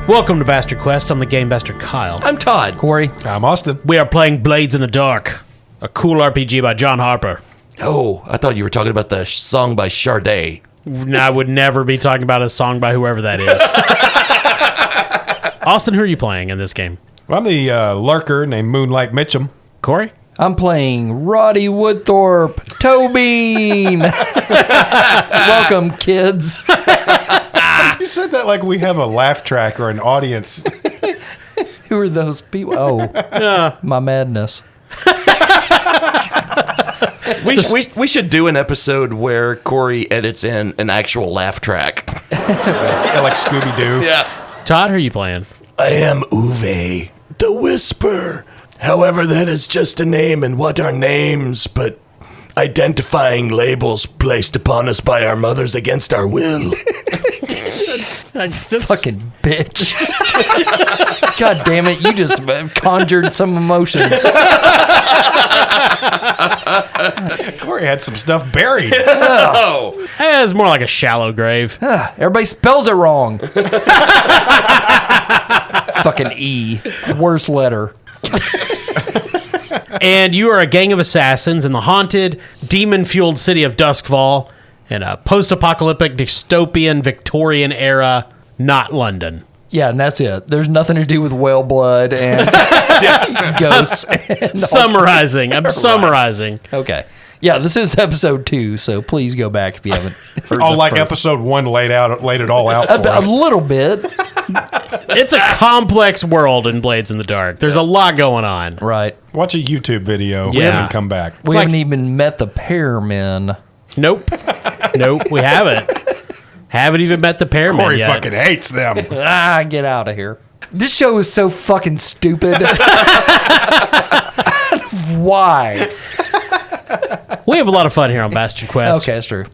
Welcome to Bastard Quest. I'm the Game Bastard Kyle. I'm Todd. Corey. I'm Austin. We are playing Blades in the Dark, a cool RPG by John Harper. Oh, I thought you were talking about the song by Sade. I would never be talking about a song by whoever that is. Austin, who are you playing in this game? Well, I'm the lurker named Moonlight Mitchum. Corey? I'm playing Roddy Woodthorpe, Tobin. Welcome, kids. You said that like we have a laugh track or an audience. Who are those people? Oh, my madness. We should do an episode where Corey edits in an actual laugh track. Yeah, like Scooby-Doo. Yeah. Todd, who are you playing? I am Uwe, the Whisper. However, that is just a name, and what are names but identifying labels placed upon us by our mothers against our will? Fucking bitch. God damn it, you just conjured some emotions. Corey had some stuff buried. Oh. It's more like a shallow grave. Everybody spells it wrong. Fucking E. Worst letter. And you are a gang of assassins in the haunted, demon-fueled city of Duskfall in a post-apocalyptic, dystopian, Victorian era, not London. Yeah, and that's it. There's nothing to do with whale blood and ghosts. And Summarizing. I'm summarizing. okay. Yeah, this is episode 2, so please go back if you haven't heard Oh, the like first. episode 1 laid it all out for A us. little bit. It's a complex world in Blades in the Dark. There's a lot going on. Right. Watch a YouTube video Yeah. and come back. We haven't even met the Pearmen. Nope. Nope, we haven't. Haven't even met the Pearmen Corey yet. fucking hates them. Get out of here. This show is so fucking stupid. Why? We have a lot of fun here on Bastard Quest. Okay, that's true.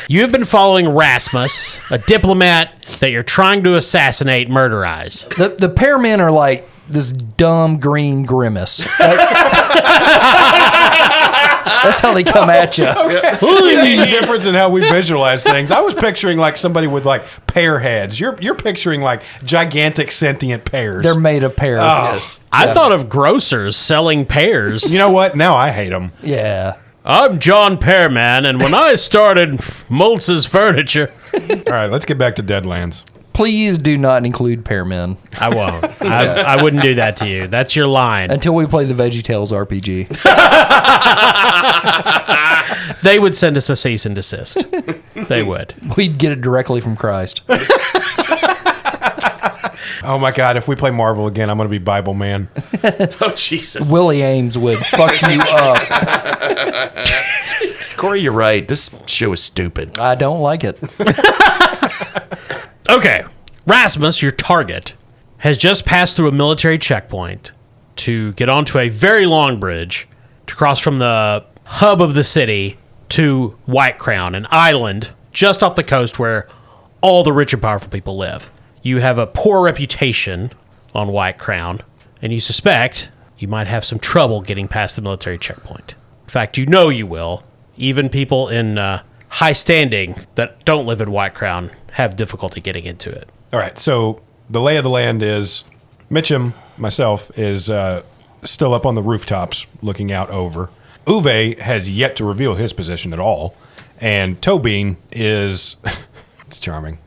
You have been following Rasmus, a diplomat that you're trying to assassinate, murderize. The Pearmen are like this dumb green grimace. That's how they come at you. See, there's a difference in how we visualize things. I was picturing like somebody with like pear heads. You're picturing like gigantic sentient pears. They're made of pear. Yes. I thought of grocers selling pears. You know what? Now I hate them. Yeah. I'm John Pearman, and when I started Moltz's Furniture... All right, let's get back to Deadlands. Please do not include Pearmen I won't. I wouldn't do that to you. That's your line. until we play the VeggieTales RPG. They would send us a cease and desist. They would. We'd get it directly from Christ. Oh my God, if we play Marvel again, I'm going to be Bible Man. Oh, Jesus. Willie Ames would fuck you up. Corey, you're right. This show is stupid. I don't like it. Okay. Rasmus, your target, has just passed through a military checkpoint to get onto a very long bridge to cross from the hub of the city to White Crown, an island just off the coast where all the rich and powerful people live. You have a poor reputation on White Crown, and you suspect you might have some trouble getting past the military checkpoint. In fact, you know you will. Even people in high standing that don't live in White Crown have difficulty getting into it. All right, so the lay of the land is Mitchum, myself, is still up on the rooftops looking out over. Uwe has yet to reveal his position at all, and Tobin is... it's charming.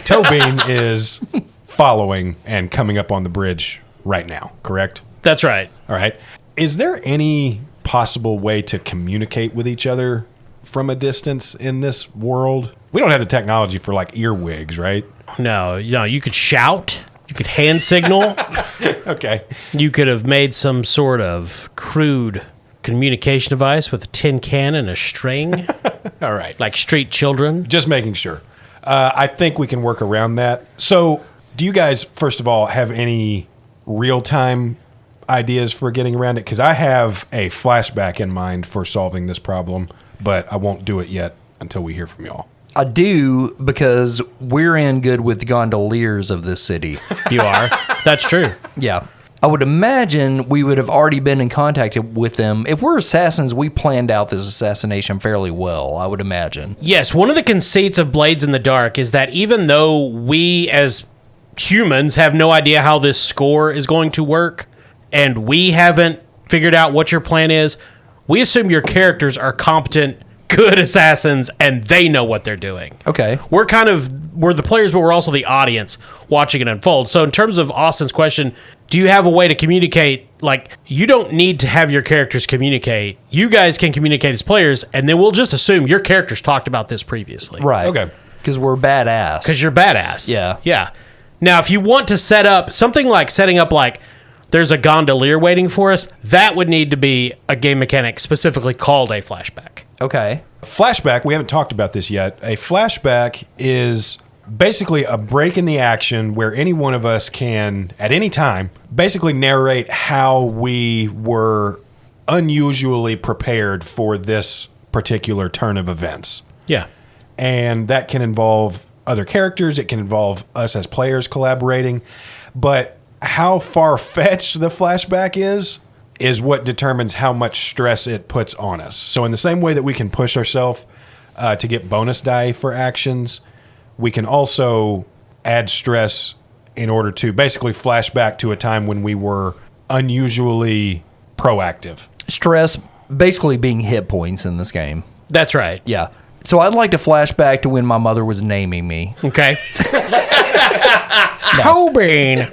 Tobin is following and coming up on the bridge right now, correct? That's right. All right. Is there any possible way to communicate with each other from a distance in this world? We don't have the technology for like earwigs, right? No, you could shout. You could hand signal. Okay. You could have made some sort of crude communication device with a tin can and a string, All right. like street children. Just making sure. I think we can work around that. So, do you guys, first of all, have any real-time ideas for getting around it? Because I have a flashback in mind for solving this problem, but I won't do it yet until we hear from y'all. I do, because we're in good with the gondoliers of this city. You are. That's true. Yeah. I would imagine we would have already been in contact with them. If we're assassins, we planned out this assassination fairly well, I would imagine. Yes, one of the conceits of Blades in the Dark is that even though we as humans have no idea how this score is going to work, and we haven't figured out what your plan is, we assume your characters are competent, good assassins, and they know what they're doing. Okay. We're the players, but we're also the audience watching it unfold. So in terms of Austin's question, do you have a way to communicate? Like, you don't need to have your characters communicate. You guys can communicate as players, and then we'll just assume your characters talked about this previously. Right. Okay. Because we're badass. Because you're badass. Yeah. Yeah. Now, if you want to set up something like setting up like there's a gondolier waiting for us, that would need to be a game mechanic specifically called a flashback. Okay. Flashback, we haven't talked about this yet. A flashback is basically a break in the action where any one of us can, at any time, basically narrate how we were unusually prepared for this particular turn of events. Yeah. And that can involve other characters. It can involve us as players collaborating. But how far-fetched the flashback is what determines how much stress it puts on us. So in the same way that we can push ourselves to get bonus die for actions, we can also add stress in order to basically flash back to a time when we were unusually proactive. Stress basically being hit points in this game. That's right. Yeah. So I'd like to flash back to when my mother was naming me. Okay. Tobin.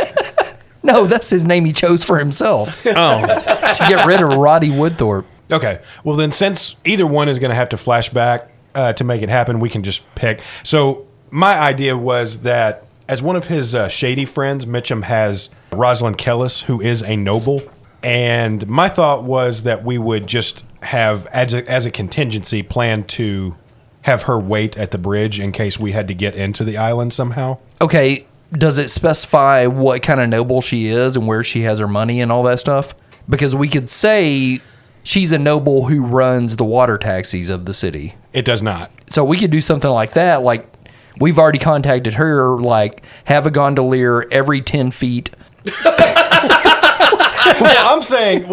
No, that's his name he chose for himself. Oh. To get rid of Roddy Woodthorpe. Okay. Well, then since either one is going to have to flash back to make it happen, we can just pick. So my idea was that as one of his shady friends, Mitchum has Rosalind Kellis, who is a noble. And my thought was that we would just have, as a contingency, plan to have her wait at the bridge in case we had to get into the island somehow. Okay, does it specify what kind of noble she is and where she has her money and all that stuff? Because we could say she's a noble who runs the water taxis of the city. It does not. So we could do something like that. Like, we've already contacted her, like, have a gondolier every 10 feet. I'm saying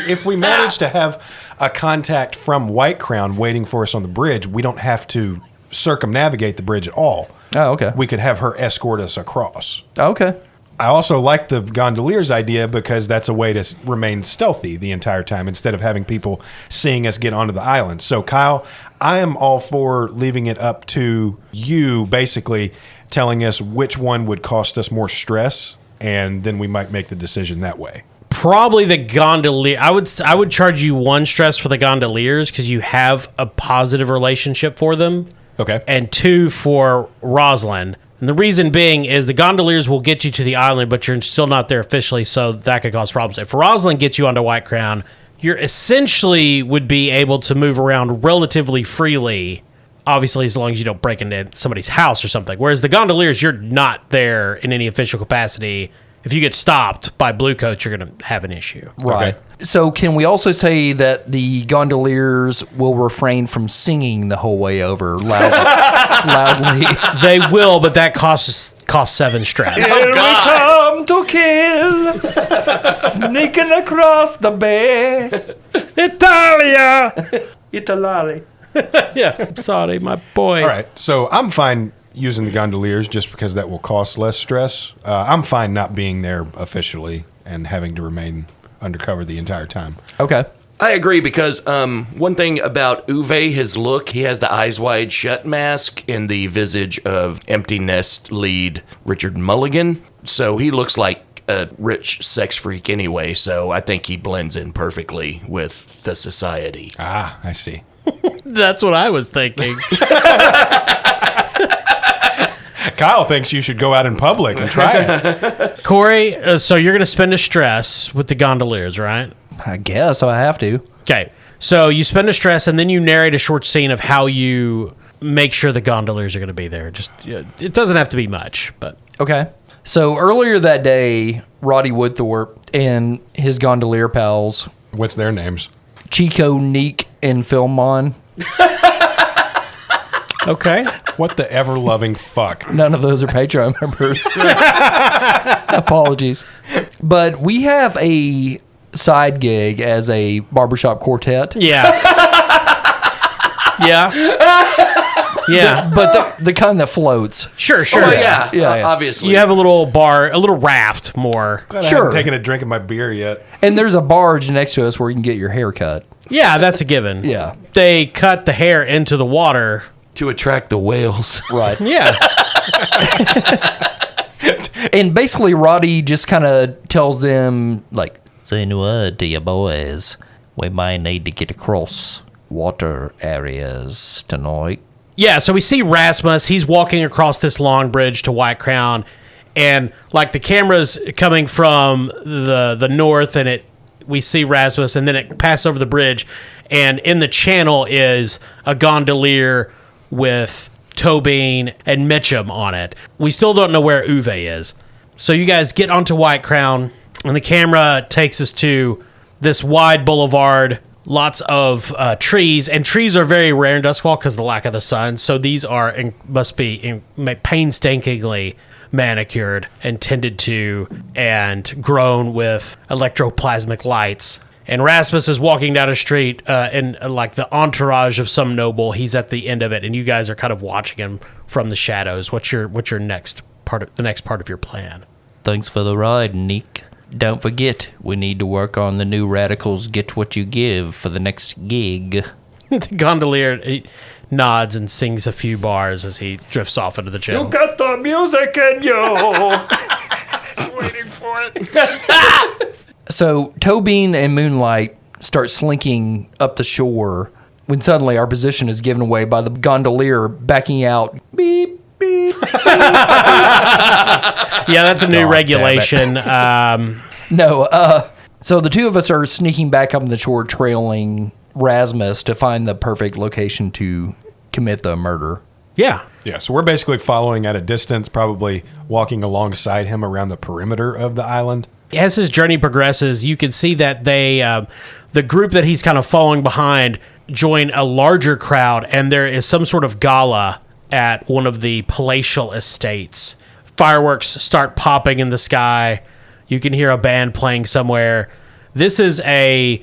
if we manage to have a contact from White Crown waiting for us on the bridge, we don't have to circumnavigate the bridge at all. Oh, okay. We could have her escort us across. Okay. I also like the gondolier's idea because that's a way to remain stealthy the entire time instead of having people seeing us get onto the island. So, Kyle, I am all for leaving it up to you, basically telling us which one would cost us more stress, and then we might make the decision that way. Probably the gondolier. I would charge you 1 stress for the gondoliers because you have a positive relationship for them. Okay. And 2 for Rosalind. And the reason being is the gondoliers will get you to the island, but you're still not there officially, so that could cause problems. If Rosalind gets you onto White Crown, you're essentially would be able to move around relatively freely, obviously as long as you don't break into somebody's house or something. Whereas the gondoliers, you're not there in any official capacity. If you get stopped by Bluecoats, you're going to have an issue. Right. Okay. So can we also say that the gondoliers will refrain from singing the whole way over loudly? They will, but that costs 7 stress. Here we come to kill, sneaking across the bay. Italia! Italy. Yeah, sorry, my boy. All right. So I'm fine using the gondoliers just because that will cost less stress. I'm fine not being there officially and having to remain undercover the entire time. Okay. I agree because one thing about Uwe, his look, he has the eyes wide shut mask in the visage of Empty Nest lead Richard Mulligan. So he looks like a rich sex freak anyway. So I think he blends in perfectly with the society. Ah, I see. That's what I was thinking. Kyle thinks you should go out in public and try it. Corey, so you're going to spend a stress with the gondoliers, right? I guess I have to. Okay. So you spend a stress, and then you narrate a short scene of how you make sure the gondoliers are going to be there. Just it doesn't have to be much, but Okay. So earlier that day, Roddy Woodthorpe and his gondolier pals, What's their names? Chico, Neek, and Philmon. okay. What the ever-loving fuck? None of those are Patreon members. Apologies. But we have a side gig as a barbershop quartet. Yeah. Yeah. Yeah. but the kind that floats. Sure. Oh, yeah. Yeah. Obviously. You have a little bar, a little raft more. Glad I Sure. haven't taken a drink of my beer yet. And there's a barge next to us where you can get your hair cut. Yeah, that's a given. Yeah. They cut the hair into the water. to attract the whales. Right. Yeah. And basically, Roddy just kind of tells them, like, send word to your boys. We might need to get across water areas tonight. Yeah, so we see Rasmus. He's walking across this long bridge to White Crown, and like the camera's coming from the north, and we see Rasmus, and then it passes over the bridge, and in the channel is a gondolier with Tobin and Mitchum on it. We still don't know where Uwe is. So you guys get onto White Crown, and the camera takes us to this wide boulevard, lots of trees, and trees are very rare in Duskwall because of the lack of the sun. So these must be painstakingly manicured and tended to and grown with electroplasmic lights. And Rasmus is walking down a street in like the entourage of some noble. He's at the end of it, and you guys are kind of watching him from the shadows. What's your next part of your plan? Thanks for the ride, Nick. Don't forget, we need to work on the new Radicals Get What You Give for the next gig. The gondolier nods and sings a few bars as he drifts off into the channel. got the music in you! Waiting for it. So Tobin and Moonlight start slinking up the shore when suddenly our position is given away by the gondolier backing out. Beep, beep. Yeah, that's a new God regulation. No, so the two of us are sneaking back up the shore, trailing Rasmus to find the perfect location to commit the murder. Yeah. Yeah, so we're basically following at a distance, probably walking alongside him around the perimeter of the island. As his journey progresses, you can see that the group that he's kind of following behind, join a larger crowd, and there is some sort of gala at one of the palatial estates. Fireworks start popping in the sky. You can hear a band playing somewhere. This is a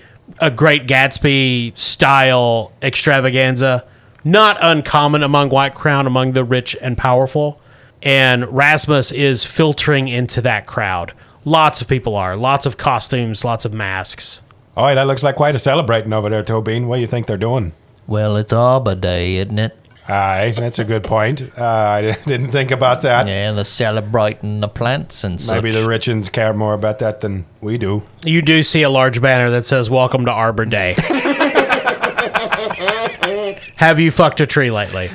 Great Gatsby style extravaganza, not uncommon among White Crown, among the rich and powerful. And Rasmus is filtering into that crowd. Lots of people are. Lots of costumes, lots of masks. All right, that looks like quite a celebrating over there, Tobin. What do you think they're doing? Well, it's Arbor Day, isn't it? Aye, that's a good point. I didn't think about that. Yeah, they're celebrating the plants and such. Maybe the rich uns care more about that than we do. You do see a large banner that says, "Welcome to Arbor Day." Have you fucked a tree lately?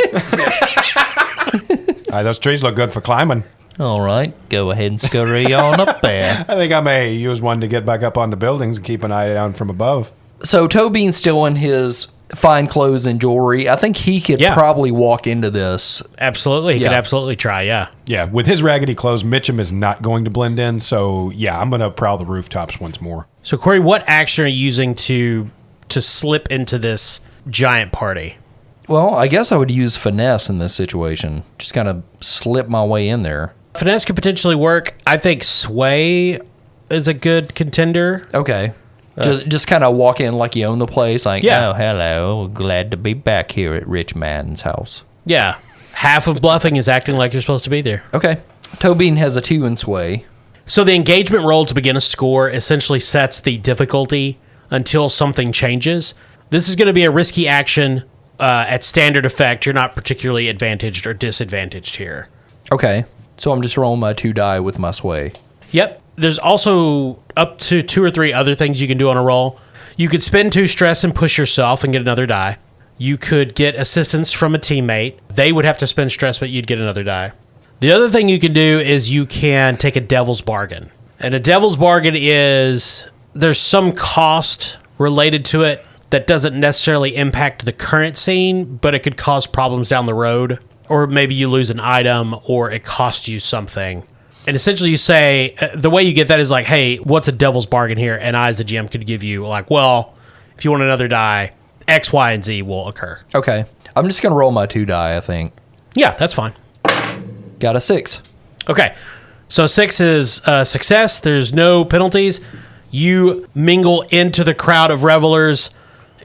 Aye, those trees look good for climbing. All right, go ahead and scurry on up there. I think I may use one to get back up on the buildings and keep an eye down from above. So Tobin's still in his fine clothes and jewelry. I think he could Yeah. probably walk into this. Absolutely. He could Yeah. absolutely try, yeah. Yeah, with his raggedy clothes, Mitchum is not going to blend in. So, yeah, I'm going to prowl the rooftops once more. So, Corey, what action are you using to slip into this giant party? Well, I guess I would use finesse in this situation. Just kind of slip my way in there. Finesse could potentially work. I think sway is a good contender. Okay. Just kind of walk in like you own the place. Like, Yeah. oh, hello. Glad to be back here at Rich Man's house. Yeah. Half of bluffing is acting like you're supposed to be there. Okay. Tobin has a 2 in sway. So the engagement roll to begin a score essentially sets the difficulty until something changes. This is going to be a risky action at standard effect. You're not particularly advantaged or disadvantaged here. Okay. So I'm just rolling my 2 die with my sway. Yep. There's also up to 2 or 3 other things you can do on a roll. You could spend 2 stress and push yourself and get another die. You could get assistance from a teammate. They would have to spend stress, but you'd get another die. The other thing you can do is you can take a devil's bargain. And a devil's bargain is there's some cost related to it that doesn't necessarily impact the current scene, but it could cause problems down the road. Or maybe you lose an item or it costs you something. And essentially you say, the way you get that is like, hey, what's a devil's bargain here? And I, as the GM, could give you like, well, if you want another die, X, Y, and Z will occur. Okay. I'm just going to roll my 2 die, I think. Yeah, that's fine. Got a 6. Okay. So 6 is success. There's no penalties. You mingle into the crowd of revelers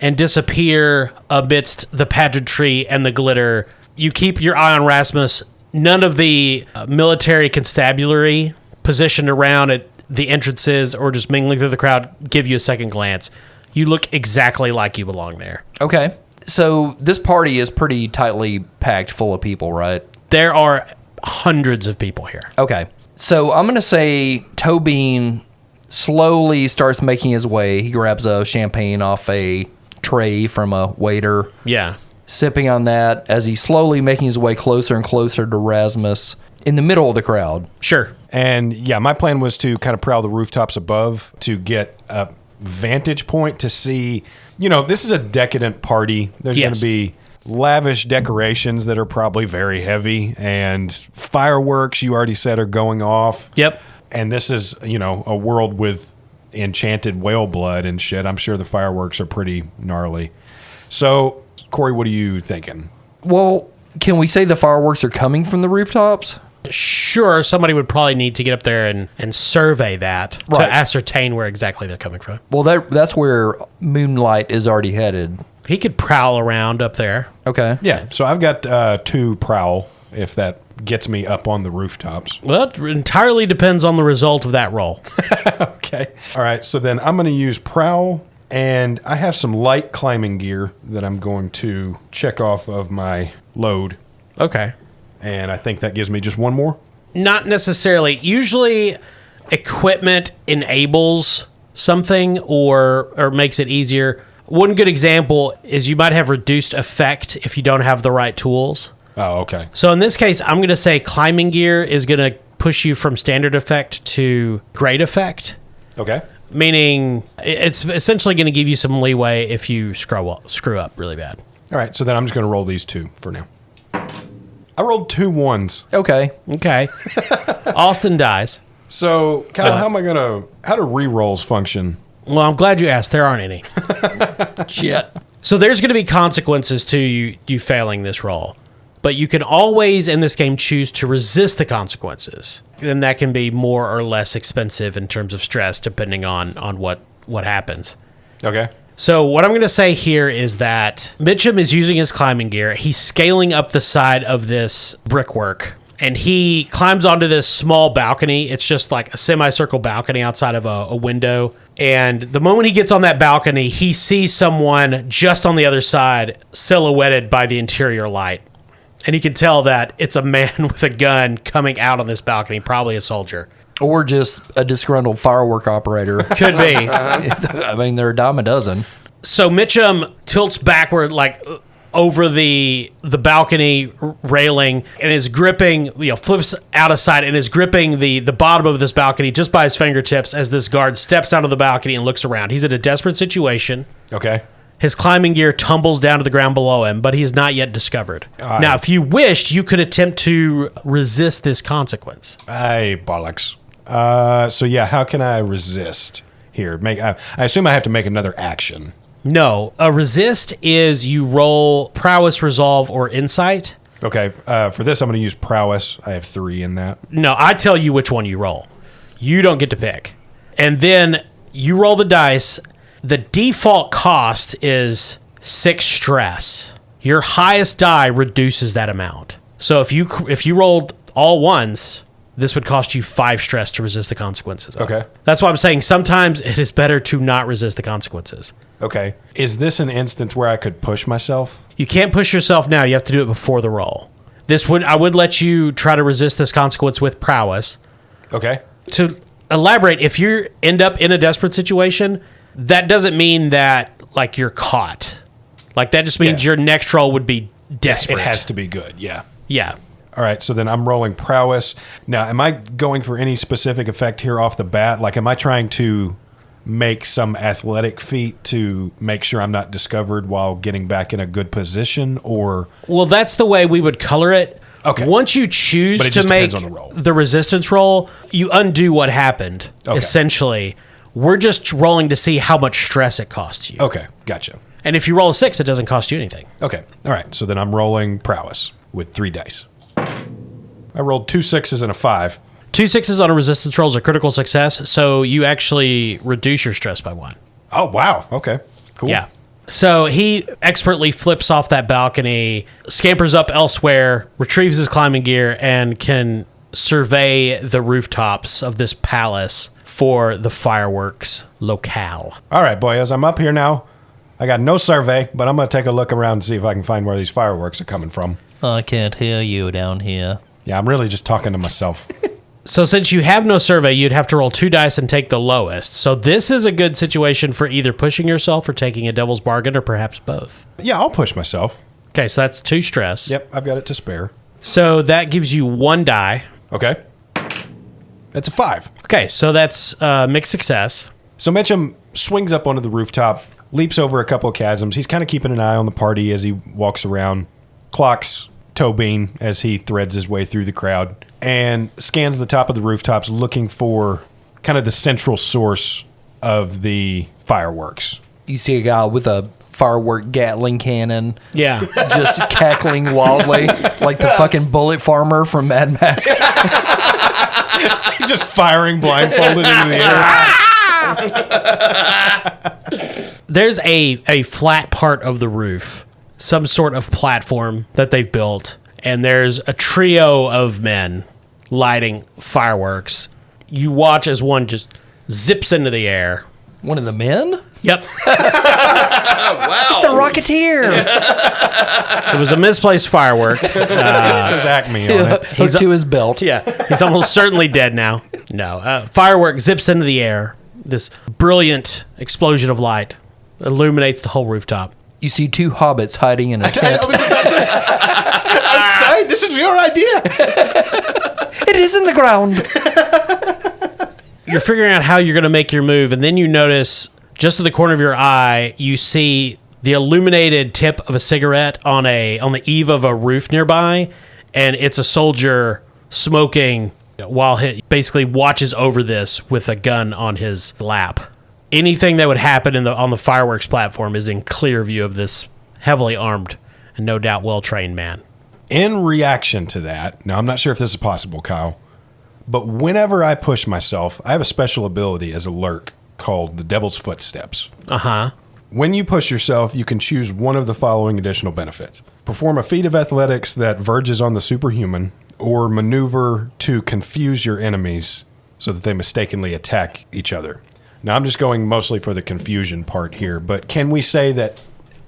and disappear amidst the pageantry and the glitter you keep your eye on Rasmus. None of the military constabulary positioned around at the entrances or just mingling through the crowd give you a second glance. You look exactly like you belong there. Okay. So this party is pretty tightly packed full of people, right? There are hundreds of people here. Okay. So I'm going to say Tobin slowly starts making his way. He grabs a champagne off a tray from a waiter, Yeah. sipping on that as he's slowly making his way closer and closer to Rasmus in the middle of the crowd. Sure. And yeah, my plan was to kind of prowl the rooftops above to get a vantage point to see, this is a decadent party. There's going Yes. to be lavish decorations that are probably very heavy, and fireworks you already said are going off. Yep. And this is, a world with enchanted whale blood and shit. I'm sure the fireworks are pretty gnarly. So, Corey, what are you thinking? Well, can we say the fireworks are coming from the rooftops? Sure, somebody would probably need to get up there and survey that Right. to ascertain where exactly they're coming from. Well, that's where Moonlight is already headed. He could prowl around up there. Okay. Yeah, so I've got 2 prowl, if that gets me up on the rooftops. Well, it entirely depends on the result of that roll. Okay. All right, so then I'm going to use prowl, and I have some light climbing gear that I'm going to check off of my load, Okay. and I think that gives me just 1 more. Not necessarily. Usually, equipment enables something or makes it easier. One good example is you might have reduced effect if you don't have the right tools. Oh, okay. So in this case, I'm going to say climbing gear is going to push you from standard effect to great effect, Okay. meaning it's essentially going to give you some leeway if you screw up really bad. All right, so then I'm just going to roll these 2 for now. I rolled 2 1s. Okay. Okay. Austin dies. So, Kyle, how do re-rolls function? Well, I'm glad you asked. There aren't any. Shit. So there's going to be consequences to you failing this roll. But you can always, in this game, choose to resist the consequences. And that can be more or less expensive in terms of stress, depending on what happens. Okay. So what I'm going to say here is that Mitchum is using his climbing gear. He's scaling up the side of this brickwork. And he climbs onto this small balcony. It's just like a semicircle balcony outside of a window. And the moment he gets on that balcony, he sees someone just on the other side, silhouetted by the interior light. And he can tell that it's a man with a gun coming out on this balcony, probably a soldier. Or just a disgruntled firework operator. Could be. I mean, they're a dime a dozen. So Mitchum tilts backward, like over the balcony railing, and is gripping, flips out of sight and is gripping the bottom of this balcony just by his fingertips as this guard steps out of the balcony and looks around. He's in a desperate situation. Okay. His climbing gear tumbles down to the ground below him, but he is not yet discovered. Now, if you wished, you could attempt to resist this consequence. Aye, bollocks. So yeah, how can I resist here? I assume I have to make another action. No, a resist is you roll prowess, resolve, or insight. Okay. For this, I'm going to use prowess. I have 3 in that. No, I tell you which one you roll. You don't get to pick. And then you roll the dice. The default cost is 6 stress. Your highest die reduces that amount. So if you rolled all ones, this would cost you 5 stress to resist the consequences of. Okay. That's why I'm saying sometimes it is better to not resist the consequences. Okay. Is this an instance where I could push myself? You can't push yourself now. You have to do it before the roll. I would let you try to resist this consequence with prowess. Okay. To elaborate, if you end up in a desperate situation, that doesn't mean that like you're caught. Like that just means Yeah. your next roll would be desperate. It has to be good. Yeah. Yeah. All right. So then I'm rolling prowess. Now, am I going for any specific effect here off the bat? Like, am I trying to make some athletic feat to make sure I'm not discovered while getting back in a good position, or? Well, that's the way we would color it. Okay. Once you choose But it to just make depends on the roll. the resistance roll, you undo what happened. Okay. Essentially, we're just rolling to see how much stress it costs you. Okay. Gotcha. And if you roll a 6, it doesn't cost you anything. Okay. All right. So then I'm rolling prowess with 3 dice. I rolled 2 6s and a 5. 2 6s on a resistance roll is a critical success, so you actually reduce your stress by 1. Oh, wow. Okay. Cool. Yeah. So he expertly flips off that balcony, scampers up elsewhere, retrieves his climbing gear, and can survey the rooftops of this palace for the fireworks locale. All right, boys, I'm up here now. I got no survey, but I'm going to take a look around and see if I can find where these fireworks are coming from. I can't hear you down here. Yeah, I'm really just talking to myself. So since you have no survey, you'd have to roll 2 dice and take the lowest. So this is a good situation for either pushing yourself or taking a devil's bargain, or perhaps both. Yeah, I'll push myself. Okay, so that's 2 stress. Yep, I've got it to spare. So that gives you 1 die. Okay. That's a 5. Okay, so that's mixed success. So Mitchum swings up onto the rooftop, leaps over a couple of chasms. He's kind of keeping an eye on the party as he walks around, clocks Tobin as he threads his way through the crowd, and scans the top of the rooftops looking for kind of the central source of the fireworks. You see a guy with a firework Gatling cannon Yeah. just cackling wildly like the fucking bullet farmer from Mad Max. Just firing blindfolded into the air. There's a flat part of the roof, some sort of platform that they've built, and there's a trio of men lighting fireworks. You watch as one just zips into the air. One of the men? Yep. It's the Rocketeer. It was a misplaced firework. This is Acme on it. Hooked to his belt. Yeah, he's almost certainly dead now. No, firework zips into the air. This brilliant explosion of light illuminates the whole rooftop. You see 2 hobbits hiding in a tent. Outside, this is your idea. It is in the ground. You're figuring out how you're going to make your move, and then you notice just in the corner of your eye, you see the illuminated tip of a cigarette on the eave of a roof nearby, and it's a soldier smoking while he basically watches over this with a gun on his lap. Anything that would happen on the fireworks platform is in clear view of this heavily armed and no doubt well-trained man. In reaction to that, now I'm not sure if this is possible, Kyle, but whenever I push myself, I have a special ability as a lurk called the Devil's Footsteps. Uh-huh. When you push yourself, you can choose one of the following additional benefits. Perform a feat of athletics that verges on the superhuman, or maneuver to confuse your enemies so that they mistakenly attack each other. Now, I'm just going mostly for the confusion part here, but can we say that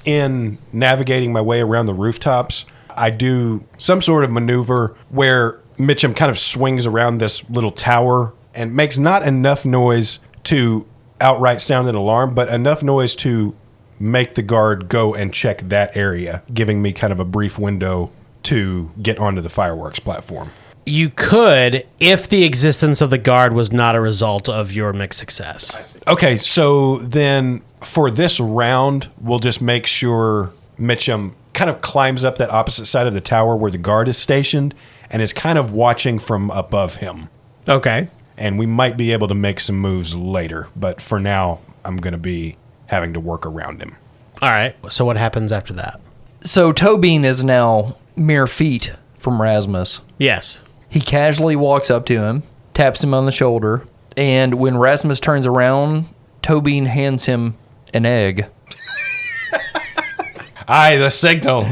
in navigating my way around the rooftops, I do some sort of maneuver where Mitchum kind of swings around this little tower and makes not enough noise to outright sound an alarm, but enough noise to make the guard go and check that area, giving me kind of a brief window to get onto the fireworks platform. You could, if the existence of the guard was not a result of your mixed success. Okay, so then for this round, we'll just make sure Mitchum kind of climbs up that opposite side of the tower where the guard is stationed and is kind of watching from above him. Okay. And we might be able to make some moves later, but for now, I'm going to be having to work around him. All right. So what happens after that? So Tobin is now mere feet from Rasmus. Yes. He casually walks up to him, taps him on the shoulder, and when Rasmus turns around, Tobin hands him an egg. Aye, the signal.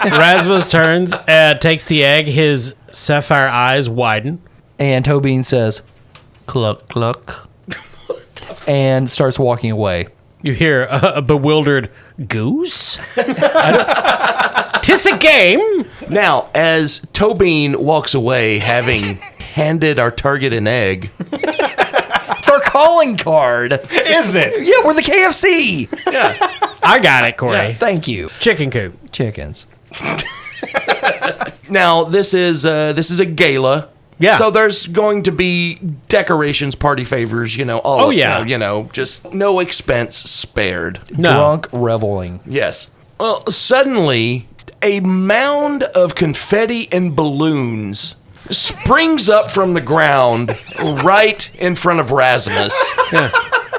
Rasmus turns, takes the egg. His sapphire eyes widen. And Tobin says, "Cluck, cluck," and starts walking away. You hear a bewildered goose? Tis a game. Now, as Tobin walks away, having handed our target an egg, It's our calling card. Is it? Yeah, we're the KFC. I got it, Corey. Thank you. Chicken coop. Chickens. now this is a gala. Yeah. So there's going to be decorations, party favors, all Oh, of, yeah. just no expense spared. No. Drunk reveling. Yes. Well, suddenly, a mound of confetti and balloons springs up from the ground right in front of Rasmus.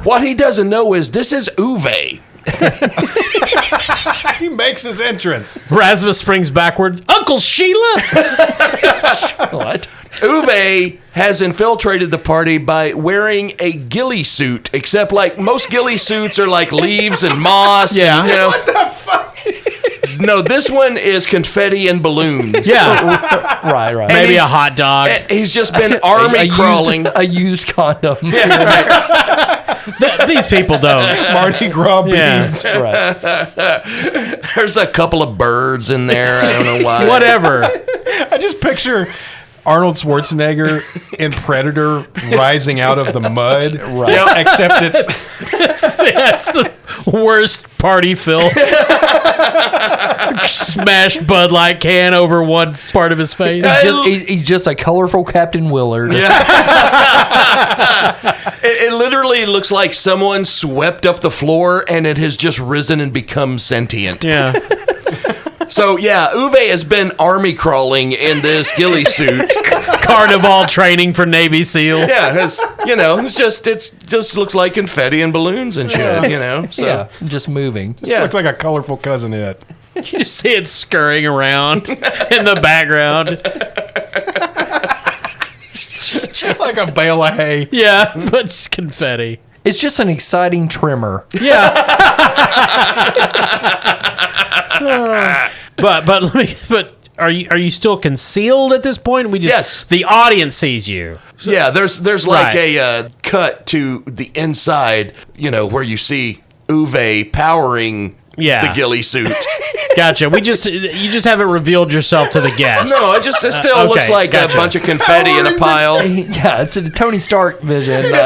What he doesn't know is this is Uwe. He makes his entrance. Rasmus springs backward. Uncle Sheila. What? Uwe has infiltrated the party by wearing a ghillie suit, except like most ghillie suits are like leaves and moss. Yeah. And, what the fuck? No, this one is confetti and balloons. Yeah. Right. Maybe he's- a hot dog. He's just been army crawling. A used condom. These people don't. Mardi Gras Yeah. beans. Right. There's a couple of birds in there. I don't know why. Whatever. I just picture Arnold Schwarzenegger in Predator rising out of the mud. Right. Yep. Except it's That's the worst party filth. Smashed Bud Light can over one part of his face. He's just a colorful Captain Willard. It literally looks like someone swept up the floor and it has just risen and become sentient. Yeah. So yeah, Uwe has been army crawling in this ghillie suit. Carnival training for Navy SEALs. Yeah, it's just looks like confetti and balloons and shit. So Yeah, just moving. yeah. looks like a colorful cousin it. You just see it scurrying around in the background. Just like a bale of hay. Yeah, but it's confetti. It's just an exciting trimmer. Yeah. but are you still concealed at this point? Yes. The audience sees you. Yeah, there's like Right. a cut to the inside, where you see Uwe powering Yeah. the ghillie suit. Gotcha. You just haven't revealed yourself to the guests. No, it still okay, looks like gotcha. a bunch of confetti in a pile. Yeah, it's a Tony Stark vision. That's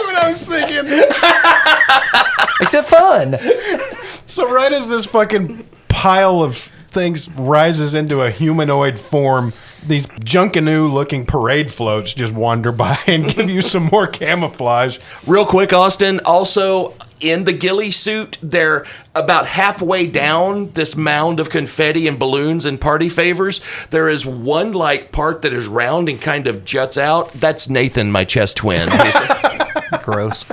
what I was thinking. Except fun. So right as this fucking pile of things rises into a humanoid form, these Junkanoo-looking parade floats just wander by and give you some more camouflage. Real quick, Austin, also in the ghillie suit, they're about halfway down this mound of confetti and balloons and party favors. There is one part that is round and kind of juts out. That's Nathan, my chest twin. Gross.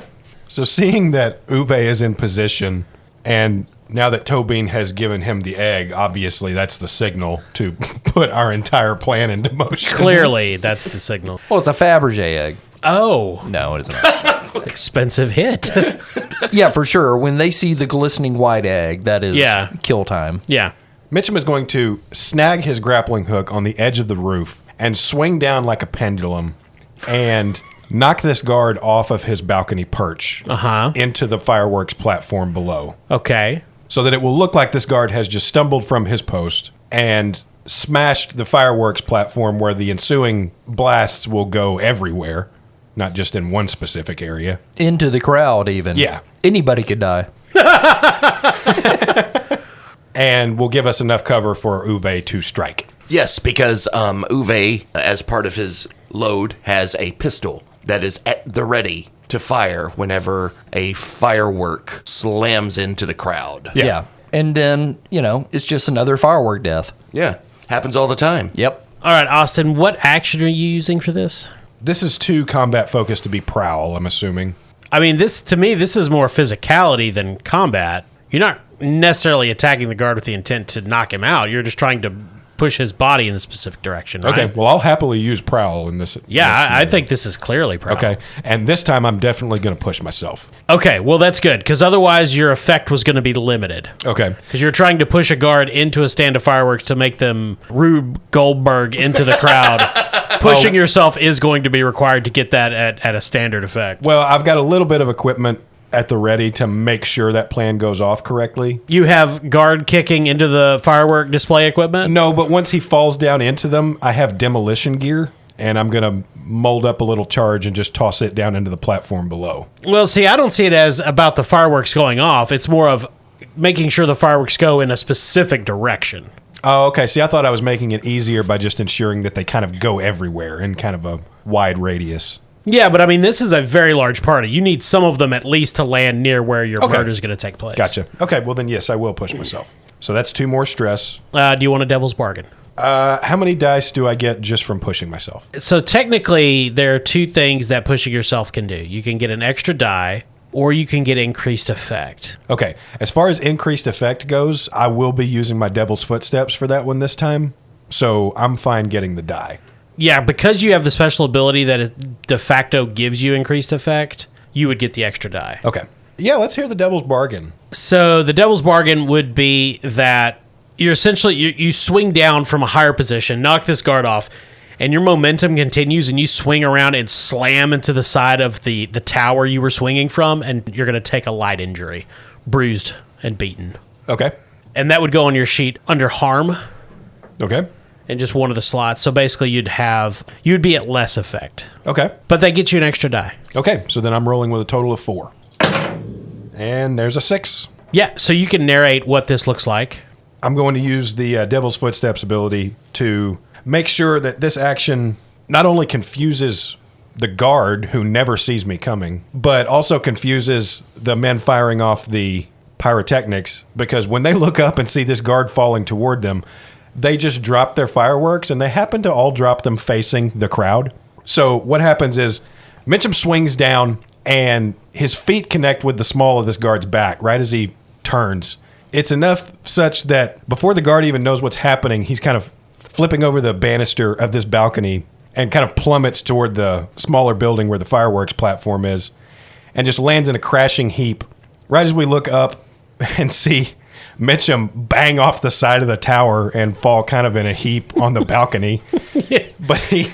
So seeing that Uwe is in position, and now that Tobin has given him the egg, obviously that's the signal to put our entire plan into motion. Clearly, that's the signal. Well, it's a Fabergé egg. Oh, No, it isn't. expensive hit. Yeah, for sure. When they see the glistening white egg, that is Yeah. kill time. Yeah. Mitchum is going to snag his grappling hook on the edge of the roof and swing down like a pendulum and knock this guard off of his balcony perch into the fireworks platform below, Okay. so that it will look like this guard has just stumbled from his post and smashed the fireworks platform, where the ensuing blasts will go everywhere, not just in one specific area. Into the crowd, even. Yeah. Anybody could die. And will give us enough cover for Uwe to strike. Yes, because Uwe, as part of his load, has a pistol that is at the ready to fire whenever a firework slams into the crowd. Yeah. And then, it's just another firework death. Yeah, happens all the time. Yep. All right, Austin, what action are you using for this? This is too combat focused to be prowl, I'm assuming. I mean, this is more physicality than combat. You're not necessarily attacking the guard with the intent to knock him out. You're just trying to push his body in a specific direction, right? Okay, well, I'll happily use prowl in this. Yeah, this I scenario. think this is clearly prowl. Okay, and this time I'm definitely going to push myself. Okay, well, that's good, because otherwise your effect was going to be limited. Okay. Because you're trying to push a guard into a stand of fireworks to make them Rube Goldberg into the crowd. Pushing yourself is going to be required to get that at a standard effect. Well, I've got a little bit of equipment at the ready to make sure that plan goes off correctly. You have guard kicking into the firework display equipment? No, but once he falls down into them, I have demolition gear, and I'm going to mold up a little charge and just toss it down into the platform below. Well, see, I don't see it as about the fireworks going off. It's more of making sure the fireworks go in a specific direction. Oh, okay. See, I thought I was making it easier by just ensuring that they kind of go everywhere in kind of a wide radius. Yeah, but I mean, this is a very large party. You need some of them at least to land near where your Okay. murder is going to take place. Gotcha. Okay, well then, yes, I will push myself. So that's 2 more stress. Do you want a devil's bargain? How many dice do I get just from pushing myself? So technically, there are 2 things that pushing yourself can do. You can get an extra die, or you can get increased effect. Okay, as far as increased effect goes, I will be using my Devil's Footsteps for that one this time. So I'm fine getting the die. Yeah, because you have the special ability that it de facto gives you increased effect, you would get the extra die. Okay. Yeah, let's hear the devil's bargain. So the devil's bargain would be that you're essentially you swing down from a higher position, knock this guard off, and your momentum continues, and you swing around and slam into the side of the tower you were swinging from, and you're going to take a light injury, bruised and beaten. Okay. And that would go on your sheet under harm Okay. in just one of the slots. So basically you'd be at less effect. Okay. But that gets you an extra die. Okay. So then I'm rolling with a total of 4. And there's a 6. Yeah, so you can narrate what this looks like. I'm going to use the Devil's Footsteps ability to make sure that this action not only confuses the guard who never sees me coming, but also confuses the men firing off the pyrotechnics, because when they look up and see this guard falling toward them, they just drop their fireworks, and they happen to all drop them facing the crowd. So what happens is Mitchum swings down, and his feet connect with the small of this guard's back right as he turns. It's enough such that before the guard even knows what's happening, he's kind of flipping over the banister of this balcony and kind of plummets toward the smaller building where the fireworks platform is, and just lands in a crashing heap right as we look up and see Mitchum bang off the side of the tower and fall kind of in a heap on the balcony. But he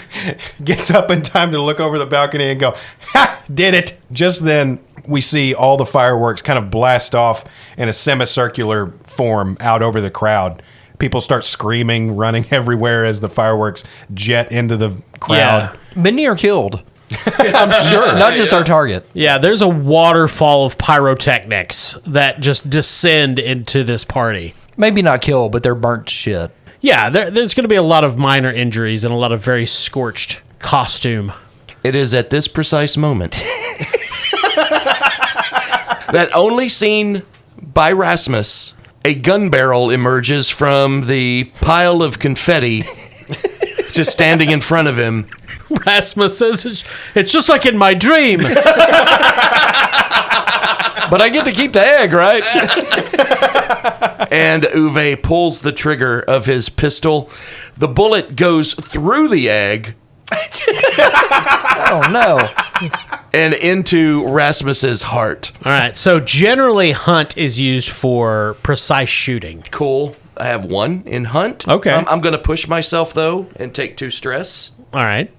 gets up in time to look over the balcony and go, "Ha! Did it!" Just then, we see all the fireworks kind of blast off in a semicircular form out over the crowd. People start screaming, running everywhere as the fireworks jet into the crowd. Many are killed. I'm sure. Not just our target. Yeah, there's a waterfall of pyrotechnics that just descend into this party. Maybe not killed, but they're burnt to shit. Yeah, there's going to be a lot of minor injuries and a lot of very scorched costume. It is at this precise moment that only seen by Rasmus, a gun barrel emerges from the pile of confetti just standing in front of him. Rasmus says, it's just like in my dream. But I get to keep the egg, right? And Uwe pulls the trigger of his pistol. The bullet goes through the egg Oh, no. and into Rasmus's heart. All right, so generally hunt is used for precise shooting. Cool. I have 1 in hunt. Okay. I'm going to push myself, though, and take 2 stress. All right.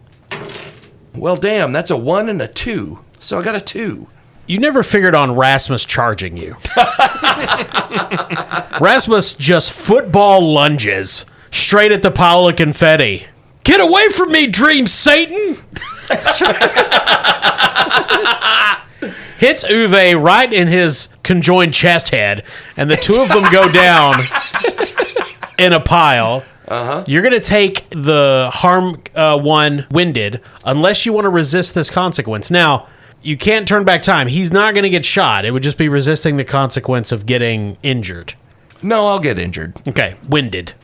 Well, damn, that's a 1 and a 2. So I got a 2. You never figured on Rasmus charging you. Rasmus just football lunges straight at the pile of confetti. Get away from me, Dream Satan! Hits Uwe right in his conjoined chest head, and the two of them go down in a pile. You're going to take the harm 1 winded unless you want to resist this consequence. Now, you can't turn back time. He's not going to get shot. It would just be resisting the consequence of getting injured. No, I'll get injured. Okay, winded.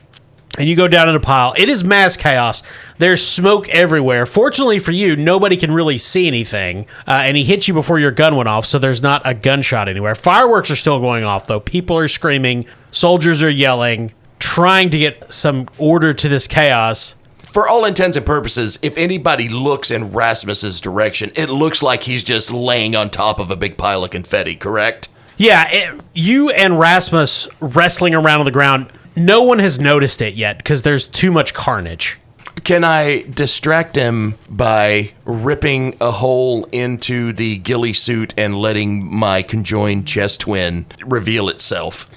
And you go down in a pile. It is mass chaos. There's smoke everywhere. Fortunately for you, nobody can really see anything. And he hit you before your gun went off, so there's not a gunshot anywhere. Fireworks are still going off, though. People are screaming. Soldiers are yelling, trying to get some order to this chaos. For all intents and purposes, if anybody looks in Rasmus's direction, it looks like he's just laying on top of a big pile of confetti, correct? Yeah, you and Rasmus wrestling around on the ground, no one has noticed it yet because there's too much carnage. Can I distract him by ripping a hole into the ghillie suit and letting my conjoined chest twin reveal itself?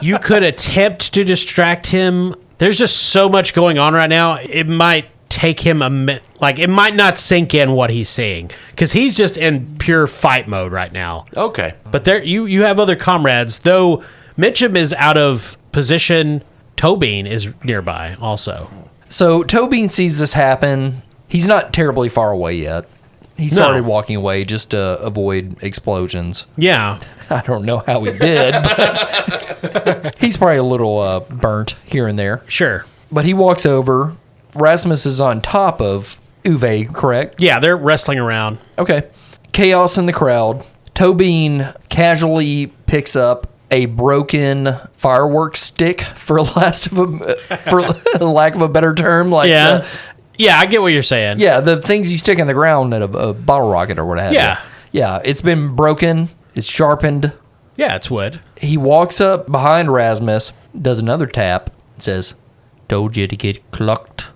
You could attempt to distract him. There's just so much going on right now. It might take him it might not sink in what he's seeing because he's just in pure fight mode right now. Okay. But there, you have other comrades, though. Mitchum is out of position. Tobin is nearby also. So Tobin sees this happen. He's not terribly far away yet. He started walking away just to avoid explosions. Yeah. I don't know how he did, but he's probably a little burnt here and there. Sure. But he walks over. Rasmus is on top of Uwe, correct? Yeah, they're wrestling around. Okay. Chaos in the crowd. Tobin casually picks up a broken fireworks stick, for lack of a better term. Like Yeah. Yeah, I get what you're saying. the things you stick in the ground at a bottle rocket or what have Yeah. you. Yeah, it's been broken. It's sharpened. Yeah, it's wood. He walks up behind Rasmus, does another tap, says, "Told you to get clucked,"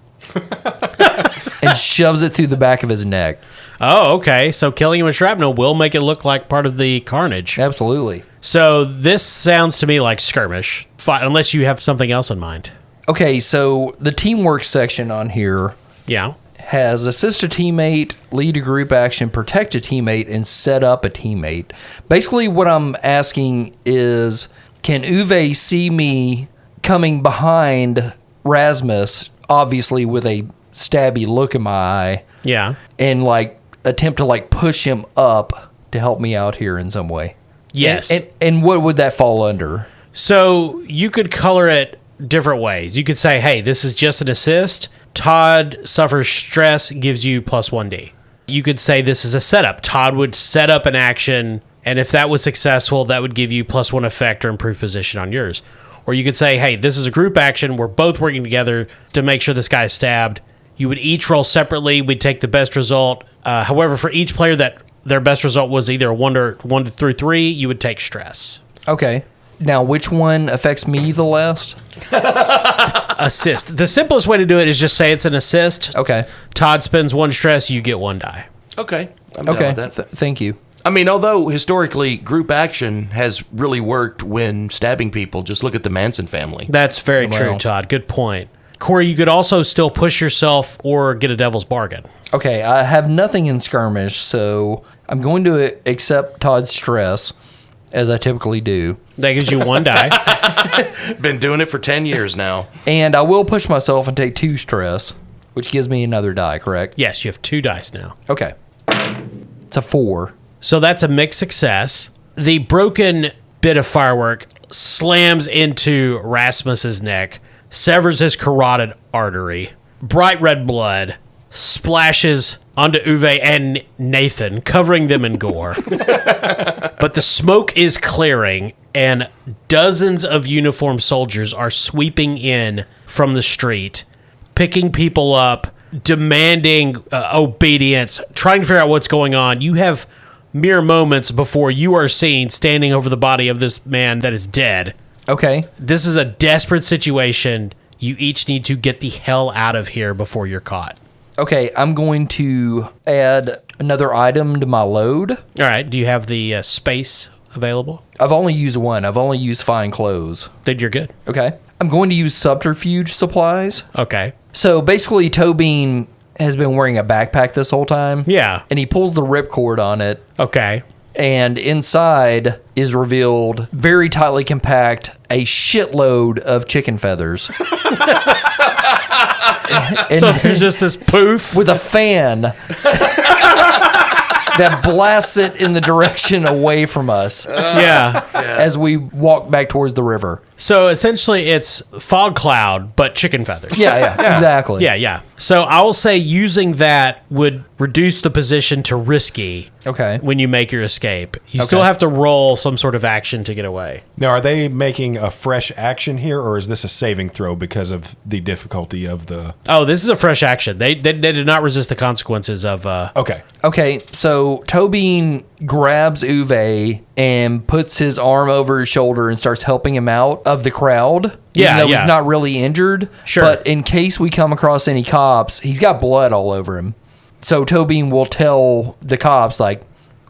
and shoves it through the back of his neck. Oh, okay. So killing him with shrapnel will make it look like part of the carnage. Absolutely. So this sounds to me like skirmish, unless you have something else in mind. Okay, so the teamwork section on here Yeah. has assist a teammate, lead a group action, protect a teammate, and set up a teammate. Basically, what I'm asking is, can Uwe see me coming behind Rasmus, obviously with a stabby look in my eye, Yeah. and like attempt to like push him up to help me out here in some way? Yes. And what would that fall under? So you could color it different ways. You could say, hey, this is just an assist. Todd suffers stress, gives you plus 1d. You could say this is a setup. Todd would set up an action, and if that was successful, that would give you plus 1 effect or improved position on yours. Or you could say, hey, this is a group action. We're both working together to make sure this guy is stabbed. You would each roll separately. We'd take the best result. However, for each player that their best result was either a 1 through 3, you would take stress. Okay. Now, which one affects me the less? Assist. The simplest way to do it is just say it's an assist. Okay. Todd spends 1 stress, you get 1 die. Okay. I'm down Okay. with that. Thank you. I mean, although historically group action has really worked when stabbing people, just look at the Manson family. That's very Well. true, Todd. Good point. Corey, you could also still push yourself or get a devil's bargain. Okay, I have nothing in skirmish, so I'm going to accept Todd's stress, as I typically do. That gives you 1 die. Been doing it for 10 years now. And I will push myself and take 2 stress, which gives me another die, correct? Yes, you have 2 dice now. Okay. It's a 4. So that's a mixed success. The broken bit of firework slams into Rasmus's neck, severs his carotid artery. Bright red blood splashes onto Uwe and Nathan, covering them in gore. But the smoke is clearing, and dozens of uniformed soldiers are sweeping in from the street, picking people up, demanding obedience, trying to figure out what's going on. You have mere moments before you are seen standing over the body of this man that is dead. Okay. This is a desperate situation. You each need to get the hell out of here before you're caught. Okay, I'm going to add another item to my load. All right. Do you have the space available? I've only used one. I've only used fine clothes. Then you're good. Okay. I'm going to use subterfuge supplies. Okay. So basically, Tobin has been wearing a backpack this whole time. Yeah. And he pulls the ripcord on it, Okay. and inside is revealed, very tightly compact, a shitload of chicken feathers. And So there's just this poof. with a fan that blasts it in the direction away from us Yeah. as we walk back towards the river. So essentially it's fog cloud, but chicken feathers. Yeah, exactly. Yeah. So I will say using that would reduce the position to risky Okay. when you make your escape. You Okay. still have to roll some sort of action to get away. Now, are they making a fresh action here, or is this a saving throw because of the difficulty of the... Oh, this is a fresh action. They did not resist the consequences of... Okay. Okay, so Tobin grabs Uwe and puts his arm over his shoulder and starts helping him out of the crowd. Yeah, even though yeah. he's not really injured. Sure. But in case we come across any cops, he's got blood all over him. So Tobin will tell the cops, like,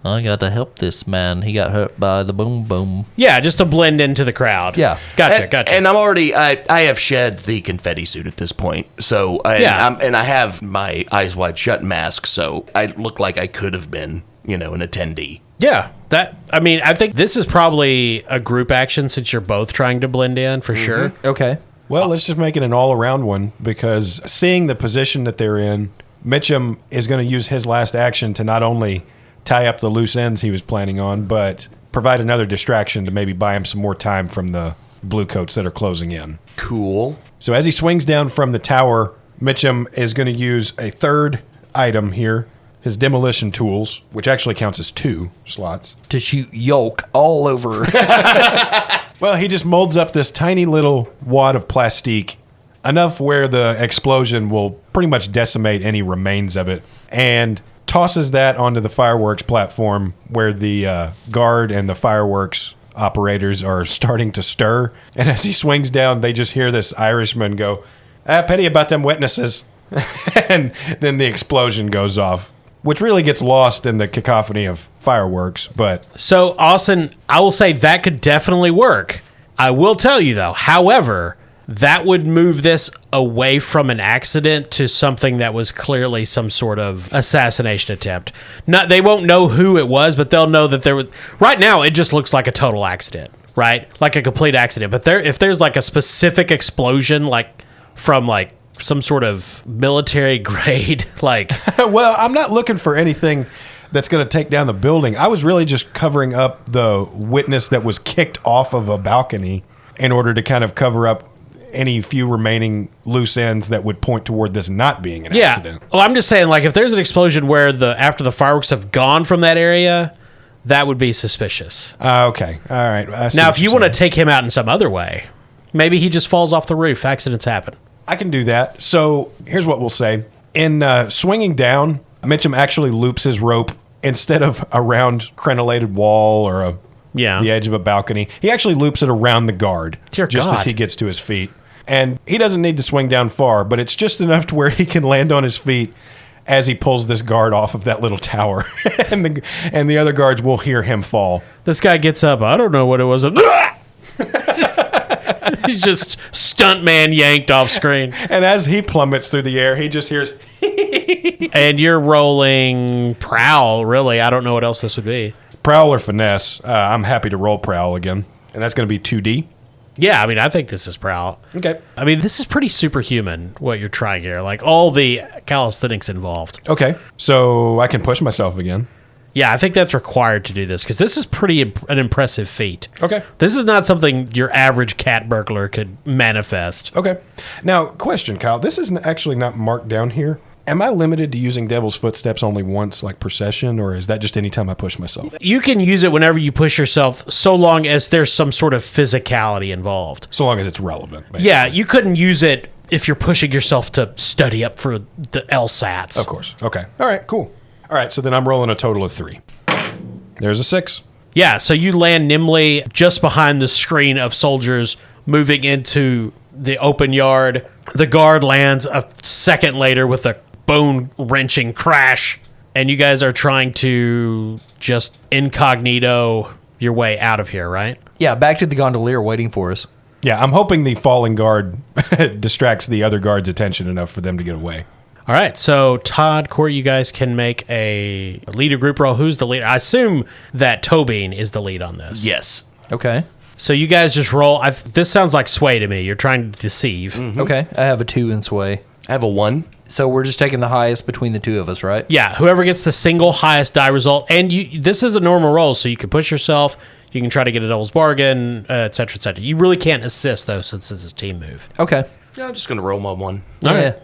I got to help this man. He got hurt by the boom boom. Yeah, just to blend into the crowd. Yeah. Gotcha. And I'm already, I have shed the confetti suit at this point. So, I have my eyes wide shut mask, so I look like I could have been, an attendee. Yeah, I think this is probably a group action since you're both trying to blend in for sure. Okay. Well, let's just make it an all-around one, because seeing the position that they're in, Mitchum is going to use his last action to not only tie up the loose ends he was planning on, but provide another distraction to maybe buy him some more time from the bluecoats that are closing in. Cool. So as he swings down from the tower, Mitchum is going to use a third item here, his demolition tools, which actually counts as 2 slots. To shoot yolk all over. Well, he just molds up this tiny little wad of plastique, enough where the explosion will pretty much decimate any remains of it, and tosses that onto the fireworks platform where the guard and the fireworks operators are starting to stir. And as he swings down, they just hear this Irishman go, pity about them witnesses. And then the explosion goes off, which really gets lost in the cacophony of fireworks. But So, Austin, I will say that could definitely work. I will tell you, though, however, that would move this away from an accident to something that was clearly some sort of assassination attempt. Not, they won't know who it was, but they'll know that there was... Right now, it just looks like a total accident, right? Like a complete accident. But if there's like a specific explosion, like from like some sort of military grade, like... well, I'm not looking for anything that's going to take down the building. I was really just covering up the witness that was kicked off of a balcony in order to kind of cover up any few remaining loose ends that would point toward this not being an accident. Well, I'm just saying, like, if there's an explosion where after the fireworks have gone from that area, that would be suspicious. Okay. All right. I see Now, what if you you're want to saying. take him out in some other way, maybe he just falls off the roof. Accidents happen. I can do that. So here's what we'll say. In swinging down, Mitchum actually loops his rope instead of around crenellated wall or the edge of a balcony. He actually loops it around the guard Dear just God. as he gets to his feet. And he doesn't need to swing down far, but it's just enough to where he can land on his feet as he pulls this guard off of that little tower. and the other guards will hear him fall. This guy gets up. I don't know what it was. He's just stuntman yanked off screen. And as he plummets through the air, he just hears... And you're rolling prowl, really. I don't know what else this would be. Prowl or finesse. I'm happy to roll prowl again. And that's going to be 2D. Yeah, I mean, I think this is prowl. Okay. I mean, this is pretty superhuman, what you're trying here. Like, all the calisthenics involved. Okay. So I can push myself again. Yeah, I think that's required to do this, because this is pretty an impressive feat. Okay. This is not something your average cat burglar could manifest. Okay. Now, question, Kyle. This is actually not marked down here. Am I limited to using Devil's Footsteps only once, like per session, or is that just any time I push myself? You can use it whenever you push yourself, so long as there's some sort of physicality involved. So long as it's relevant. Basically. Yeah, you couldn't use it if you're pushing yourself to study up for the LSATs. Of course. Okay. All right, cool. All right, so then I'm rolling a total of 3. There's a 6. Yeah, so you land nimbly just behind the screen of soldiers moving into the open yard. The guard lands a second later with a bone-wrenching crash, and you guys are trying to just incognito your way out of here, right? Yeah, back to the gondolier waiting for us. Yeah, I'm hoping the falling guard distracts the other guard's attention enough for them to get away. All right, so Todd, Court, you guys can make a leader group roll. Who's the leader? I assume that Tobin is the lead on this. Yes. Okay. So you guys just roll. This sounds like sway to me. You're trying to deceive. Okay. I have a 2 in sway. I have a 1. So we're just taking the highest between the two of us, right? Yeah, whoever gets the single highest die result, and this is a normal roll, so you can push yourself, you can try to get a devil's bargain, et cetera, et cetera. You really can't assist, though, since it's a team move. Okay. Yeah, I'm just going to roll my 1. All yeah. right.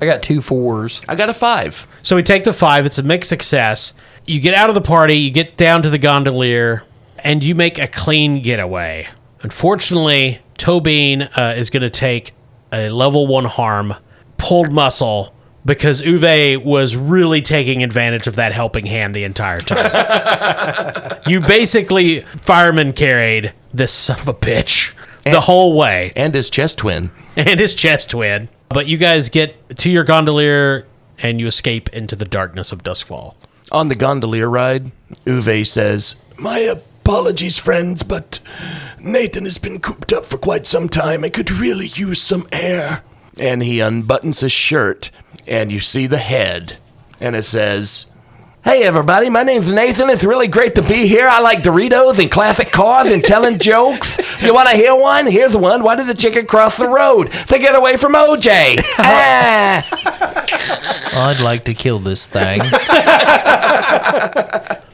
I got 2 4s. I got a 5. So we take the 5. It's a mixed success. You get out of the party, you get down to the gondolier, and you make a clean getaway. Unfortunately, Tobin is going to take a level 1 harm, pulled muscle, because Uwe was really taking advantage of that helping hand the entire time. You basically fireman carried this son of a bitch the whole way. And his chest twin. And his chest twin. But you guys get to your gondolier and you escape into the darkness of Duskfall. On the gondolier ride, Uwe says, "My apologies, friends, but Nathan has been cooped up for quite some time. I could really use some air." And he unbuttons his shirt, and you see the head, and it says, "Hey, everybody, my name's Nathan. It's really great to be here. I like Doritos and classic cars and telling jokes. You want to hear one? Here's one. Why did the chicken cross the road? To get away from OJ. Ah. I'd like to kill this thing.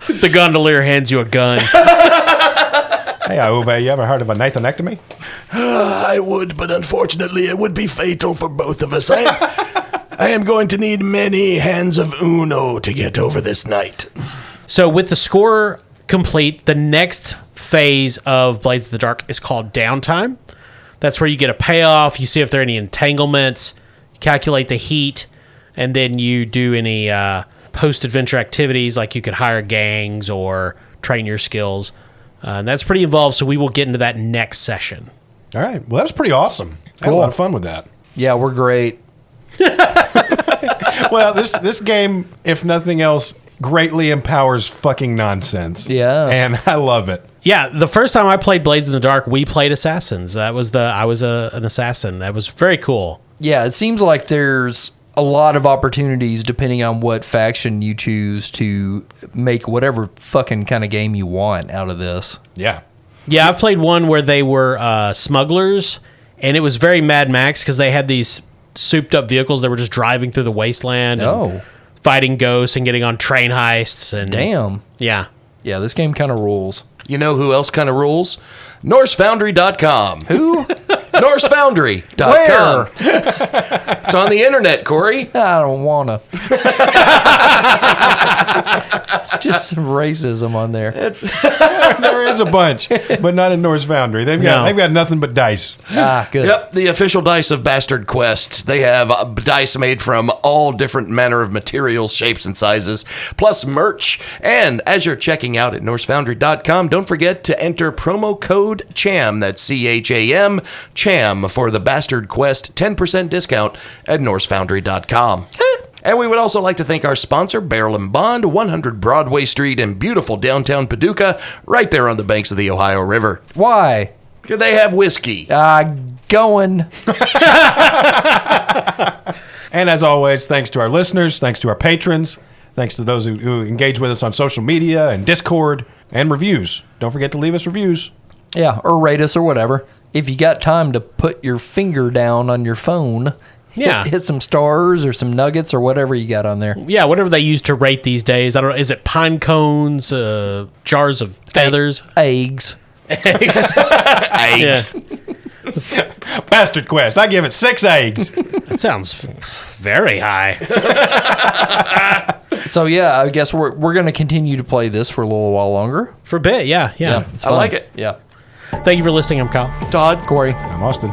The gondolier hands you a gun. Hey, Uwe, you ever heard of a Nathanectomy? I would, but unfortunately it would be fatal for both of us. I am going to need many hands of Uno to get over this night. So with the score complete, the next phase of Blades of the Dark is called downtime. That's where you get a payoff, you see if there are any entanglements, you calculate the heat, and then you do any post-adventure activities, like you could hire gangs or train your skills. And that's pretty involved, so we will get into that next session. All right. Well, that was pretty awesome. I had a lot of fun with that. Yeah, we're great. Well, this game, if nothing else, greatly empowers fucking nonsense. Yes. And I love it. Yeah, the first time I played Blades in the Dark, we played assassins. I was an assassin. That was very cool. Yeah, it seems like there's a lot of opportunities depending on what faction you choose to make whatever fucking kind of game you want out of this. Yeah. Yeah, I've played one where they were smugglers, and it was very Mad Max because they had these souped-up vehicles that were just driving through the wasteland and fighting ghosts and getting on train heists. And Damn. Yeah. Yeah, this game kind of rules. You know who else kind of rules? NorseFoundry.com. Who? NorseFoundry.com. It's on the internet, Corey. I don't want to. It's just some racism on there. There is a bunch, but not in Norse Foundry. They've got nothing but dice. Ah, good. Yep, the official dice of Bastard Quest. They have dice made from all different manner of materials, shapes, and sizes, plus merch. And as you're checking out at NorseFoundry.com, don't forget to enter promo code CHAM, that's CHAM, CHAM, for the Bastard Quest 10% discount at NorseFoundry.com. And we would also like to thank our sponsor, Barrel and Bond, 100 Broadway Street in beautiful downtown Paducah, right there on the banks of the Ohio River. Why? They have whiskey. Going. And as always, thanks to our listeners, thanks to our patrons, thanks to those who engage with us on social media and Discord, and reviews. Don't forget to leave us reviews. Yeah, or rate us or whatever. If you got time to put your finger down on your phone, Yeah. hit some stars or some nuggets or whatever you got on there. Yeah, whatever they use to rate these days. I don't know. Is it pine cones, jars of feathers? Eggs. Eggs. Bastard Quest, I give it 6 eggs. That sounds very high. So yeah, I guess we're going to continue to play this for a little while longer. For a bit, yeah. It's I fun. like it. Yeah. Thank you for listening. I'm Kyle. Todd. Corey. I'm Austin.